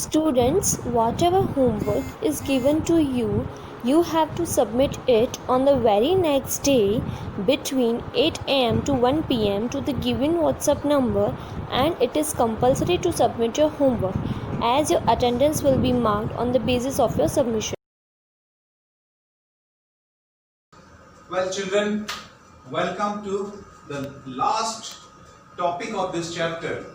Students, whatever homework is given to you, you have to submit it on the very next day between 8 am to 1 pm to the given WhatsApp number, and it is compulsory to submit your homework as your attendance will be marked on the basis of your submission. Well, children, welcome to the last topic of this chapter.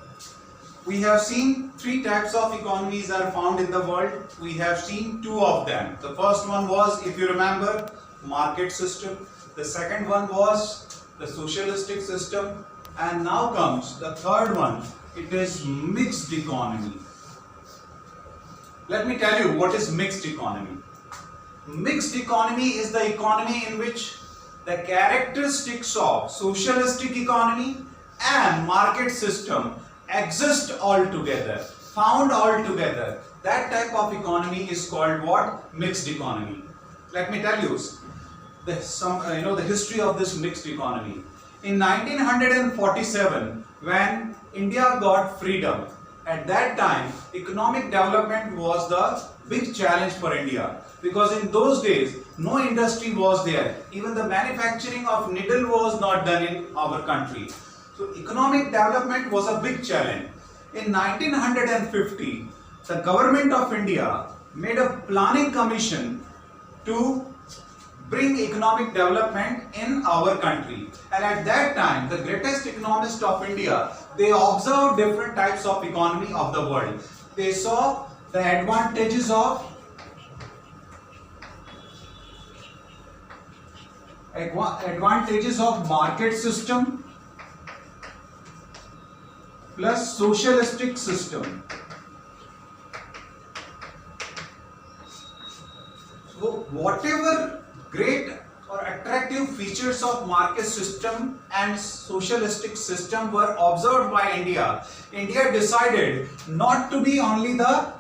We have seen three types of economies are found in the world. We have seen two of them. The first one was, if you remember, market system. The second one was the socialistic system. And now comes the third one. It is mixed economy. Let me tell you what is mixed economy. Mixed economy is the economy in which the characteristics of socialistic economy and market system exist all together, found all together. That type of economy is called what? Mixed economy. Let me tell you the history of this mixed economy. In 1947, when India got freedom, at that time economic development was the big challenge for India, because in those days no industry was there. Even the manufacturing of needle was not done in our country. So economic development was a big challenge. In 1950, the government of India made a planning commission to bring economic development in our country. And at that time, the greatest economists of India, they observed different types of economy of the world. They saw the advantages of market system plus socialistic system. So whatever great or attractive features of market system and socialistic system were observed by India, India decided not to be only the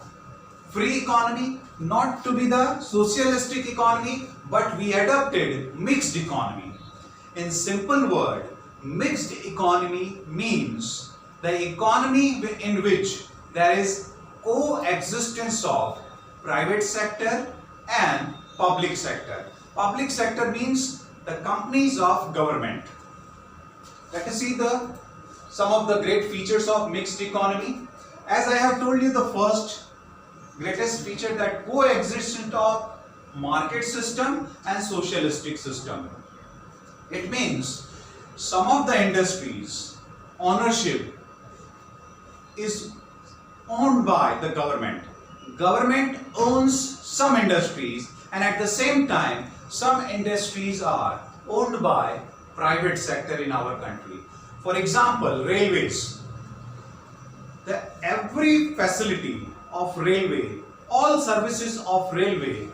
free economy, not to be the socialistic economy, but we adopted mixed economy. In simple word, mixed economy means the economy in which there is coexistence of private sector and public sector. Public sector means the companies of government. Let us see some of the great features of mixed economy. As I have told you, the first greatest feature, that coexistence of market system and socialistic system. It means some of the industries ownership is owned by the government. Government owns some industries, and at the same time some industries are owned by private sector in our country. For example, railways. Every facility of railway, all services of railway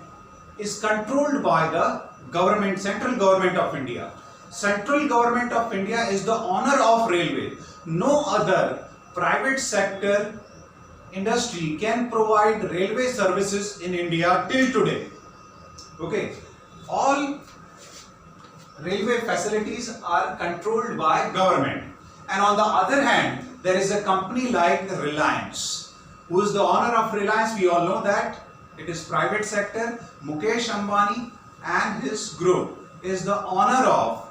is controlled by the government, central government of India. Central government of India is the owner of railway. No other private sector industry can provide railway services in India till today. Okay, all railway facilities are controlled by government. And on the other hand, there is a company like Reliance. Who is the owner of Reliance? We all know that it is private sector. Mukesh Ambani and his group is the owner of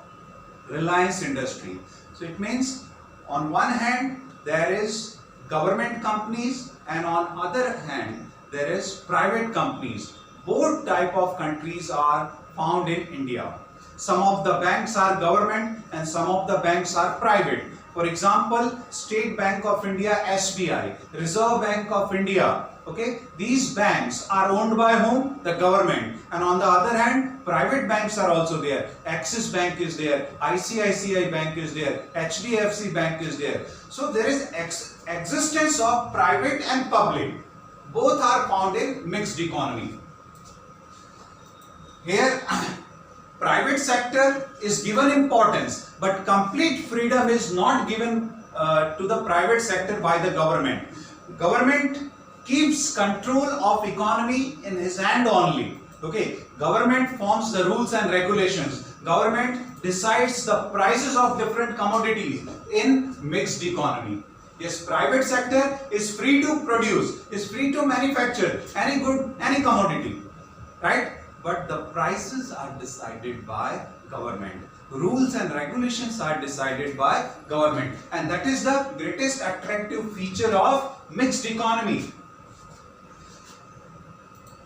Reliance Industry. So it means on one hand there is government companies, and on other hand there is private companies. Both type of countries are found in India. Some of the banks are government and some of the banks are private. For example, State Bank of India, SBI, Reserve Bank of India. Okay, these banks are owned by whom? The government. And on the other hand, private banks are also there. Axis Bank is there, ICICI Bank is there, HDFC Bank is there. So there is existence of private and public. Both are found in mixed economy. Here private sector is given importance, but complete freedom is not given to the private sector by the government. Government keeps control of economy in his hand only. Okay, government forms the rules and regulations. Government decides the prices of different commodities in mixed economy. Yes, private sector is free to produce, is free to manufacture any good, any commodity, right? But the prices are decided by government. Rules and regulations are decided by government, and that is the greatest attractive feature of mixed economy.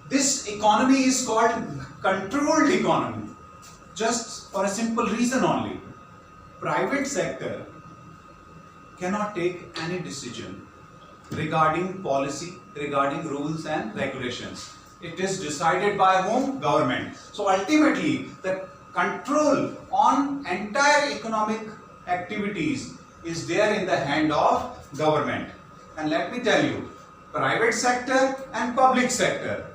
This economy is called controlled economy, just for a simple reason only. Private sector cannot take any decision regarding policy, regarding rules and regulations. It is decided by whom? Government. So ultimately, the control on entire economic activities is there in the hand of government. And let me tell you, private sector and public sector,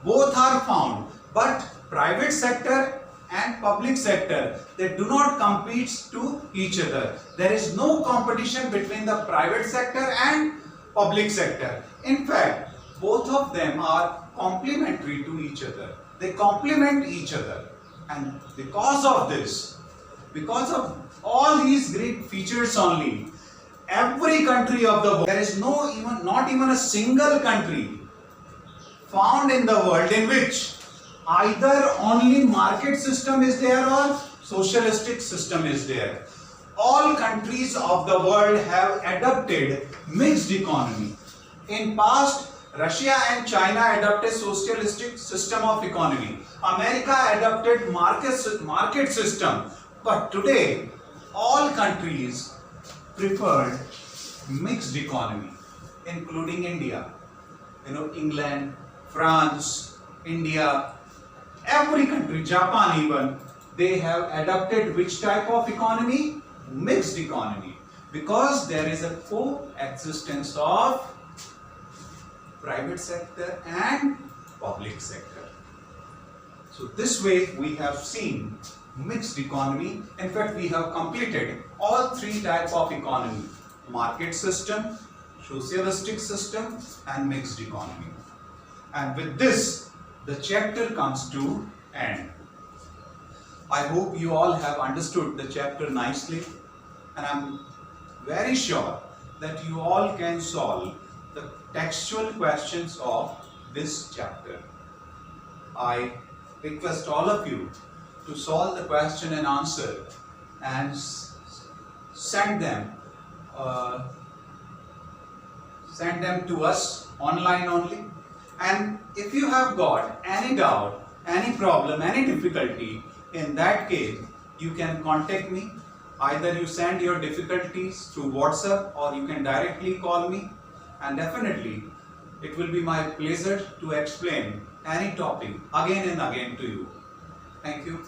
both are found, but private sector and public sector, they do not compete to each other. There is no competition between the private sector and public sector. In fact, both of them are complementary to each other. They complement each other. And because of this, because of all these great features only, every country of the world, there is not even a single country found in the world in which either only market system is there or socialistic system is there. All countries of the world have adopted mixed economy. In past, Russia and China adopted socialistic system of economy. America adopted market system. But today, all countries preferred mixed economy, including India. England, France, India, every country, Japan even, they have adopted which type of economy? Mixed economy. Because there is a coexistence of private sector and public sector. So this way we have seen mixed economy. In fact, we have completed all three types of economy: market system, socialistic system and mixed economy. And with this, the chapter comes to end. I hope you all have understood the chapter nicely, and I'm very sure that you all can solve the textual questions of this chapter. I request all of you to solve the question and answer and send them to us online only. And if you have got any doubt, any problem, any difficulty, in that case, you can contact me. Either you send your difficulties through WhatsApp or you can directly call me, and definitely it will be my pleasure to explain any topic again and again to you. Thank you.